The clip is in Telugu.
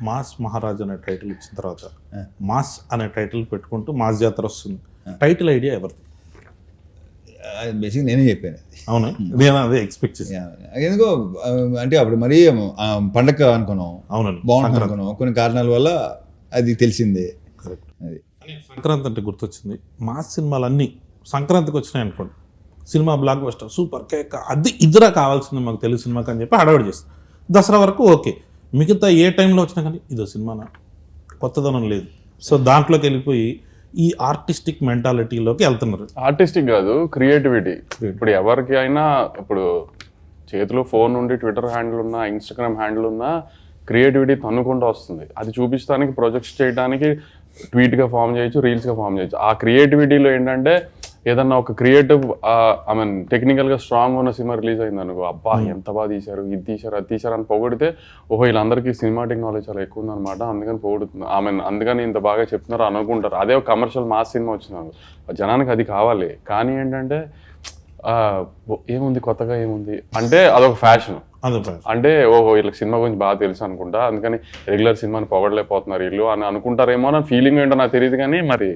మాస్ మహారాజ్ అనే టైటిల్ ఇచ్చిన తర్వాత మాస్ అనే టైటిల్ పెట్టుకుంటూ మాస్ జాతర వస్తుంది. టైటిల్ ఐడియా ఎవరిది? బేసిక్ నేనే చెప్పాను. అవునా? నేను అదే ఎక్స్పెక్ట్ చేశాను. ఎందుకో అంటే అప్పుడు మరీ పండగ అనుకున్నాం, అవునండి, బాగుంటుంది అనుకున్నాం. కొన్ని కారణాల వల్ల అది తెలిసిందే. అది సంక్రాంతి అంటే గుర్తొచ్చింది. మాస్ సినిమాలన్నీ సంక్రాంతికి వచ్చినాయి అనుకోండి, cinema block buster super cake అది ఇదిరా కావాల్సింది మాకు తెలుగు సినిమాకి అని చెప్పి హడావిడి చేస్తాం. దసరా వరకు ఓకే, మిగతా ఏ టైంలో వచ్చినా కానీ ఇదో సినిమానా, కొత్తదనం లేదు. సో దాంట్లోకి వెళ్ళిపోయి ఈ ఆర్టిస్టిక్ మెంటాలిటీలోకి వెళ్తున్నారు. ఆర్టిస్టిక్ కాదు, క్రియేటివిటీ. ఇప్పుడు ఎవరికి అయినా ఇప్పుడు చేతిలో ఫోన్ ఉండి ట్విట్టర్ హ్యాండిల్ ఉన్నా, ఇన్స్టాగ్రామ్ హ్యాండిల్ ఉన్నా క్రియేటివిటీ తన్నుకుంటూ వస్తుంది. అది చూపించడానికి, ప్రొజెక్ట్స్ చేయడానికి ట్వీట్గా ఫామ్ చేయొచ్చు, రీల్స్గా ఫామ్ చేయొచ్చు. ఆ క్రియేటివిటీలో ఏంటంటే ఏదన్నా ఒక క్రియేటివ్ ఐ మీన్ టెక్నికల్గా స్ట్రాంగ్ ఉన్న సినిమా రిలీజ్ అయింది అనుకో, అబ్బా ఎంత బాగా తీశారు, ఇది తీశారు, అది తీశారు అని పొగిడితే ఓహో వీళ్ళందరికీ సినిమాటిక్ నాలెడ్జ్ చాలా ఎక్కువ ఉందన్నమాట, అందుకని పొగుడుతుంది, ఐ మీన్ అందుకని ఇంత బాగా చెప్తున్నారు అనుకుంటారు. అదే ఒక కమర్షియల్ మాస్ సినిమా వచ్చినారు, జనానికి అది కావాలి. కానీ ఏంటంటే ఏముంది కొత్తగా, ఏముంది అంటే అదొక ఫ్యాషన్. అంటే ఓహో వీళ్ళకి సినిమా గురించి బాగా తెలుసు అనుకుంటా, అందుకని రెగ్యులర్ సినిమాని పొగడలేకపోతున్నారు వీళ్ళు అని అనుకుంటారేమో అని ఫీలింగ్ ఏంటో నాకు తెలియదు. కానీ మరి